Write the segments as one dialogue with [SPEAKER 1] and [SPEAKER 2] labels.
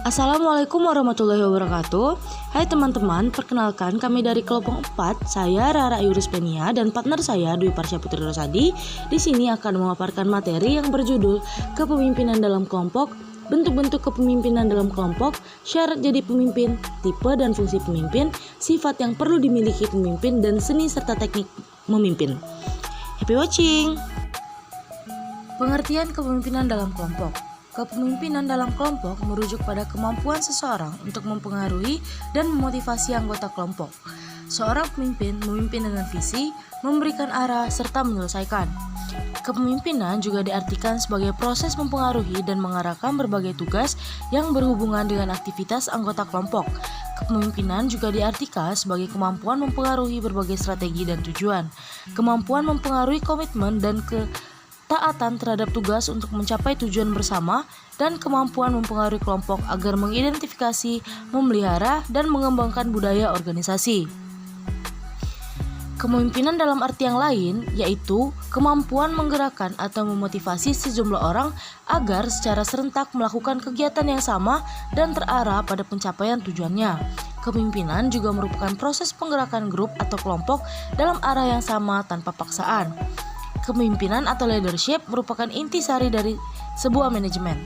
[SPEAKER 1] Assalamualaikum warahmatullahi wabarakatuh. Hai teman-teman, perkenalkan kami dari kelompok 4. Saya Rara Ayurispenia dan partner saya Dwi Parsya Putri Rosadi. Di sini akan memaparkan materi yang berjudul Kepemimpinan dalam kelompok, bentuk-bentuk kepemimpinan dalam kelompok, syarat jadi pemimpin, tipe dan fungsi pemimpin, sifat yang perlu dimiliki pemimpin, dan seni serta teknik memimpin. Happy watching. Pengertian kepemimpinan dalam kelompok. Kepemimpinan dalam kelompok merujuk pada kemampuan seseorang untuk mempengaruhi dan memotivasi anggota kelompok. Seorang pemimpin memimpin dengan visi, memberikan arah, serta menyelesaikan. Kepemimpinan juga diartikan sebagai proses mempengaruhi dan mengarahkan berbagai tugas yang berhubungan dengan aktivitas anggota kelompok. Kepemimpinan juga diartikan sebagai kemampuan mempengaruhi berbagai strategi dan tujuan. Kemampuan mempengaruhi komitmen dan taatan terhadap tugas untuk mencapai tujuan bersama, dan kemampuan mempengaruhi kelompok agar mengidentifikasi, memelihara, dan mengembangkan budaya organisasi. Kepemimpinan dalam arti yang lain yaitu kemampuan menggerakkan atau memotivasi sejumlah orang agar secara serentak melakukan kegiatan yang sama dan terarah pada pencapaian tujuannya. Kepemimpinan juga merupakan proses penggerakan grup atau kelompok dalam arah yang sama tanpa paksaan. Kepemimpinan atau leadership merupakan intisari dari sebuah manajemen.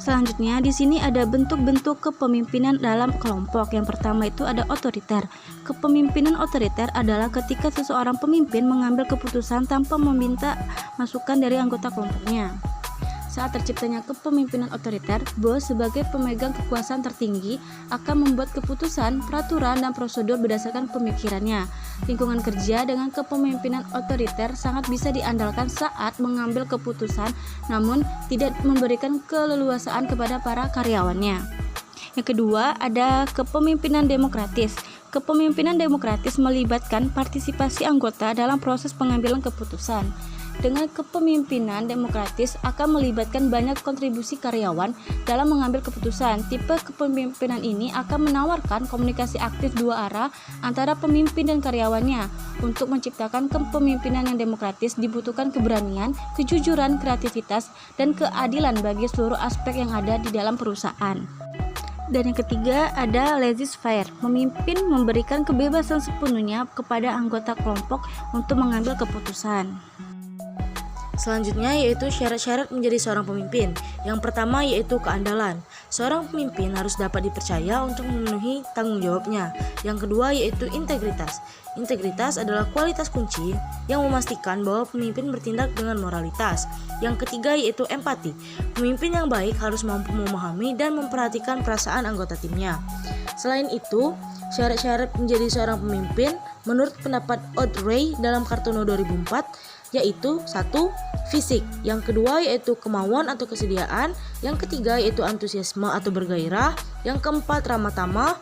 [SPEAKER 2] Selanjutnya di sini ada bentuk-bentuk kepemimpinan dalam kelompok. Yang pertama itu ada otoriter. Kepemimpinan otoriter adalah ketika seseorang pemimpin mengambil keputusan tanpa meminta masukan dari anggota kelompoknya. Saat terciptanya kepemimpinan otoriter, bos sebagai pemegang kekuasaan tertinggi akan membuat keputusan, peraturan, dan prosedur berdasarkan pemikirannya. Lingkungan kerja dengan kepemimpinan otoriter sangat bisa diandalkan saat mengambil keputusan, namun tidak memberikan keleluasaan kepada para karyawannya. Yang kedua, ada kepemimpinan demokratis. Kepemimpinan demokratis melibatkan partisipasi anggota dalam proses pengambilan keputusan. Dengan kepemimpinan demokratis akan melibatkan banyak kontribusi karyawan dalam mengambil keputusan. Tipe kepemimpinan ini akan menawarkan komunikasi aktif dua arah antara pemimpin dan karyawannya. Untuk menciptakan kepemimpinan yang demokratis dibutuhkan keberanian, kejujuran, kreativitas, dan keadilan bagi seluruh aspek yang ada di dalam perusahaan. Dan yang ketiga ada laissez-faire. Memimpin memberikan kebebasan sepenuhnya kepada anggota kelompok untuk mengambil keputusan.
[SPEAKER 1] Selanjutnya yaitu syarat-syarat menjadi seorang pemimpin. Yang pertama yaitu keandalan. Seorang pemimpin harus dapat dipercaya untuk memenuhi tanggung jawabnya. Yang kedua yaitu integritas. Integritas adalah kualitas kunci yang memastikan bahwa pemimpin bertindak dengan moralitas. Yang ketiga yaitu empati. Pemimpin yang baik harus mampu memahami dan memperhatikan perasaan anggota timnya. Selain itu, syarat-syarat menjadi seorang pemimpin menurut pendapat Audrey dalam Kartono 2004 yaitu 1. Fisik, yang kedua yaitu kemauan atau kesediaan, yang ketiga yaitu antusiasme atau bergairah, yang keempat ramah tamah,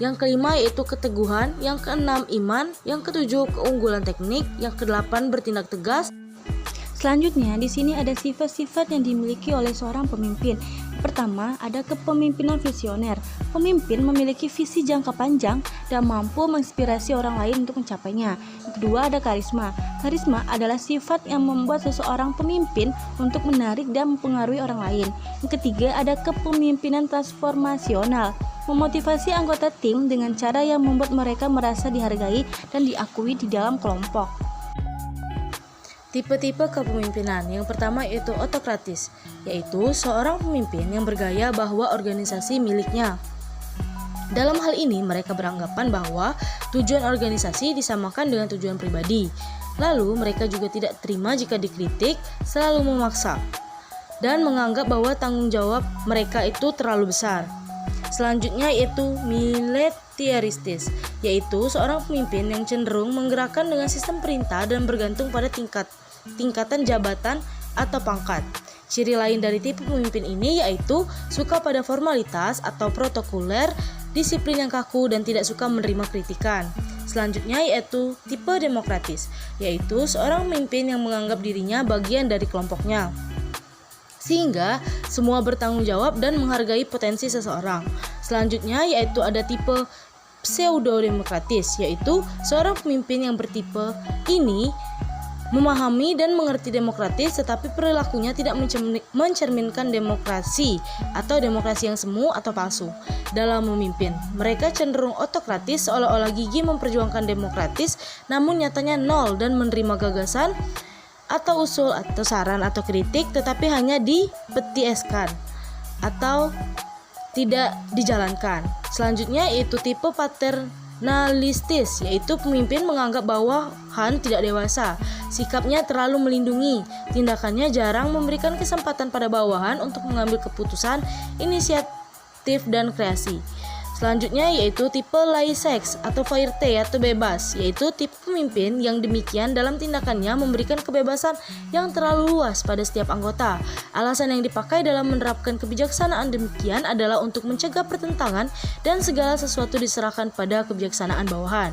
[SPEAKER 1] yang kelima yaitu keteguhan, yang keenam iman, yang ketujuh keunggulan teknik, yang kedelapan bertindak tegas.
[SPEAKER 2] Selanjutnya di sini ada sifat-sifat yang dimiliki oleh seorang pemimpin. Pertama, ada kepemimpinan visioner. Pemimpin memiliki visi jangka panjang dan mampu menginspirasi orang lain untuk mencapainya. Yang kedua, ada karisma. Karisma adalah sifat yang membuat seseorang pemimpin untuk menarik dan mempengaruhi orang lain. Yang ketiga, ada kepemimpinan transformasional. Memotivasi anggota tim dengan cara yang membuat mereka merasa dihargai dan diakui di dalam kelompok.
[SPEAKER 1] Tipe-tipe kepemimpinan. Yang pertama yaitu autokratis, yaitu seorang pemimpin yang bergaya bahwa organisasi miliknya. Dalam hal ini mereka beranggapan bahwa tujuan organisasi disamakan dengan tujuan pribadi. Lalu mereka juga tidak terima jika dikritik, selalu memaksa, dan menganggap bahwa tanggung jawab mereka itu terlalu besar. Selanjutnya yaitu militaristis, yaitu seorang pemimpin yang cenderung menggerakkan dengan sistem perintah dan bergantung pada tingkatan jabatan atau pangkat. Ciri lain dari tipe pemimpin ini yaitu suka pada formalitas atau protokoler, disiplin yang kaku, dan tidak suka menerima kritikan. Selanjutnya yaitu tipe demokratis, yaitu seorang pemimpin yang menganggap dirinya bagian dari kelompoknya, sehingga semua bertanggung jawab dan menghargai potensi seseorang. Selanjutnya yaitu ada tipe pseudo-demokratis, yaitu seorang pemimpin yang bertipe ini memahami dan mengerti demokratis tetapi perilakunya tidak mencerminkan demokrasi atau demokrasi yang semu atau palsu dalam memimpin. Mereka cenderung otokratis, seolah-olah gigih memperjuangkan demokratis namun nyatanya nol dan menerima gagasan atau usul atau saran atau kritik tetapi hanya dipetieskan atau tidak dijalankan. Selanjutnya yaitu tipe paternalistis, yaitu pemimpin menganggap bawahan tidak dewasa, sikapnya terlalu melindungi, tindakannya jarang memberikan kesempatan pada bawahan untuk mengambil keputusan, inisiatif, dan kreasi. Selanjutnya yaitu tipe laissez atau fairte atau bebas, yaitu tipe pemimpin yang demikian dalam tindakannya memberikan kebebasan yang terlalu luas pada setiap anggota. Alasan yang dipakai dalam menerapkan kebijaksanaan demikian adalah untuk mencegah pertentangan dan segala sesuatu diserahkan pada kebijaksanaan bawahan.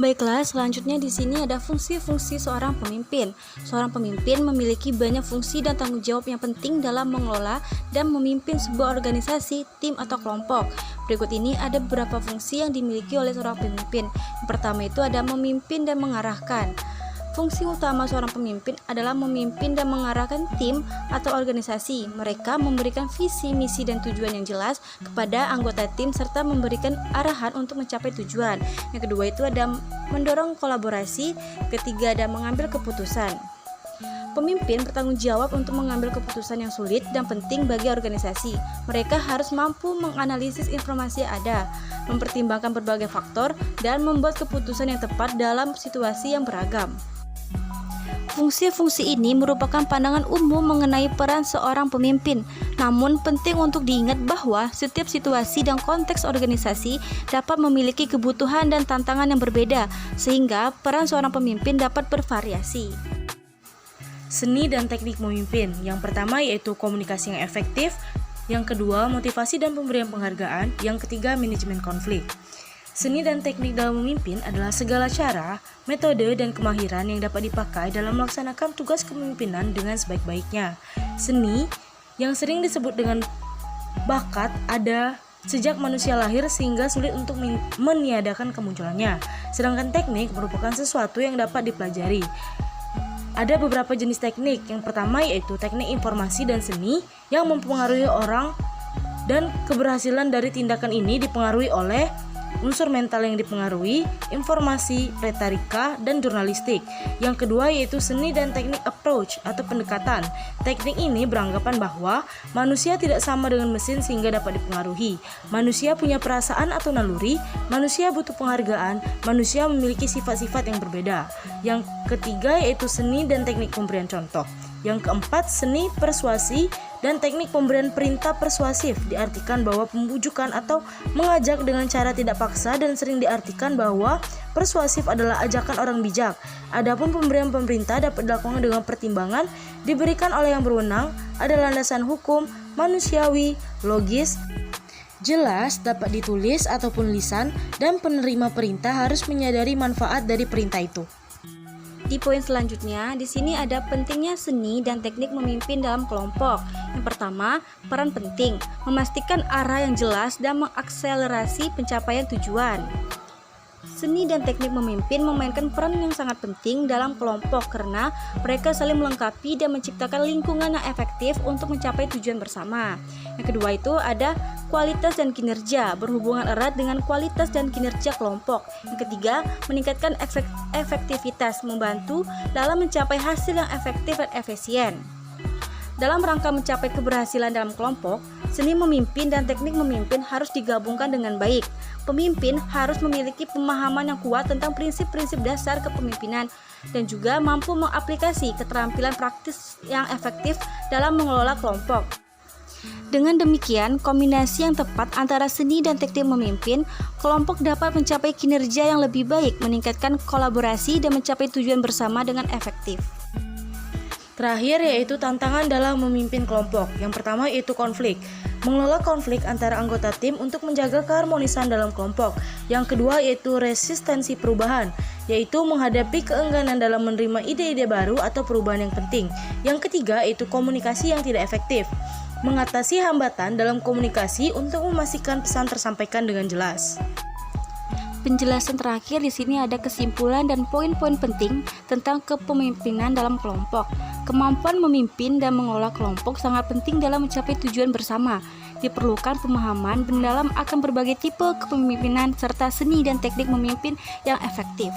[SPEAKER 2] Baiklah, selanjutnya di sini ada fungsi-fungsi seorang pemimpin. Seorang pemimpin memiliki banyak fungsi dan tanggung jawab yang penting dalam mengelola dan memimpin sebuah organisasi, tim, atau kelompok. Berikut ini ada beberapa fungsi yang dimiliki oleh seorang pemimpin. Yang pertama itu ada memimpin dan mengarahkan. Fungsi utama seorang pemimpin adalah memimpin dan mengarahkan tim atau organisasi. Mereka memberikan visi, misi, dan tujuan yang jelas kepada anggota tim serta memberikan arahan untuk mencapai tujuan. Yang kedua itu ada mendorong kolaborasi. Ketiga ada mengambil keputusan. Pemimpin bertanggung jawab untuk mengambil keputusan yang sulit dan penting bagi organisasi. Mereka harus mampu menganalisis informasi yang ada, mempertimbangkan berbagai faktor, dan membuat keputusan yang tepat dalam situasi yang beragam. Fungsi-fungsi ini merupakan pandangan umum mengenai peran seorang pemimpin. Namun penting untuk diingat bahwa setiap situasi dan konteks organisasi dapat memiliki kebutuhan dan tantangan yang berbeda, sehingga peran seorang pemimpin dapat bervariasi.
[SPEAKER 1] Seni dan teknik memimpin. Yang pertama yaitu komunikasi yang efektif, yang kedua motivasi dan pemberian penghargaan, yang ketiga manajemen konflik. Seni dan teknik dalam memimpin adalah segala cara, metode, dan kemahiran yang dapat dipakai dalam melaksanakan tugas kepemimpinan dengan sebaik-baiknya. Seni yang sering disebut dengan bakat ada sejak manusia lahir sehingga sulit untuk meniadakan kemunculannya. Sedangkan teknik merupakan sesuatu yang dapat dipelajari. Ada beberapa jenis teknik. Yang pertama yaitu teknik informasi dan seni yang mempengaruhi orang, dan keberhasilan dari tindakan ini dipengaruhi oleh unsur mental yang dipengaruhi, informasi, retorika, dan jurnalistik. Yang kedua yaitu seni dan teknik approach atau pendekatan. Teknik ini beranggapan bahwa manusia tidak sama dengan mesin sehingga dapat dipengaruhi. Manusia punya perasaan atau naluri, manusia butuh penghargaan, manusia memiliki sifat-sifat yang berbeda. Yang ketiga yaitu seni dan teknik pemberian contoh. Yang keempat, seni persuasi dan teknik pemberian perintah persuasif diartikan bahwa pembujukan atau mengajak dengan cara tidak paksa, dan sering diartikan bahwa persuasif adalah ajakan orang bijak. Adapun pemberian pemerintah dapat dilakukan dengan pertimbangan diberikan oleh yang berwenang, ada landasan hukum, manusiawi, logis, jelas, dapat ditulis ataupun lisan, dan penerima perintah harus menyadari manfaat dari perintah itu.
[SPEAKER 2] Di poin selanjutnya, di sini ada pentingnya seni dan teknik memimpin dalam kelompok. Yang pertama, peran penting, memastikan arah yang jelas dan mengakselerasi pencapaian tujuan. Seni dan teknik memimpin memainkan peran yang sangat penting dalam kelompok karena mereka saling melengkapi dan menciptakan lingkungan yang efektif untuk mencapai tujuan bersama. Yang kedua itu ada kualitas dan kinerja, berhubungan erat dengan kualitas dan kinerja kelompok. Yang ketiga, meningkatkan efektivitas, membantu dalam mencapai hasil yang efektif dan efisien. Dalam rangka mencapai keberhasilan dalam kelompok, seni memimpin dan teknik memimpin harus digabungkan dengan baik. Pemimpin harus memiliki pemahaman yang kuat tentang prinsip-prinsip dasar kepemimpinan dan juga mampu mengaplikasi keterampilan praktis yang efektif dalam mengelola kelompok. Dengan demikian, kombinasi yang tepat antara seni dan teknik memimpin, kelompok dapat mencapai kinerja yang lebih baik, meningkatkan kolaborasi dan mencapai tujuan bersama dengan efektif.
[SPEAKER 1] Terakhir yaitu tantangan dalam memimpin kelompok. Yang pertama yaitu konflik. mengelola konflik antara anggota tim untuk menjaga keharmonisan dalam kelompok. Yang kedua yaitu resistensi perubahan, yaitu menghadapi keengganan dalam menerima ide-ide baru atau perubahan yang penting. Yang ketiga yaitu komunikasi yang tidak efektif, mengatasi hambatan dalam komunikasi untuk memastikan pesan tersampaikan dengan jelas.
[SPEAKER 2] Penjelasan terakhir di sini ada kesimpulan dan poin-poin penting tentang kepemimpinan dalam kelompok. Kemampuan memimpin dan mengelola kelompok sangat penting dalam mencapai tujuan bersama. Diperlukan pemahaman mendalam akan berbagai tipe kepemimpinan serta seni dan teknik memimpin yang efektif.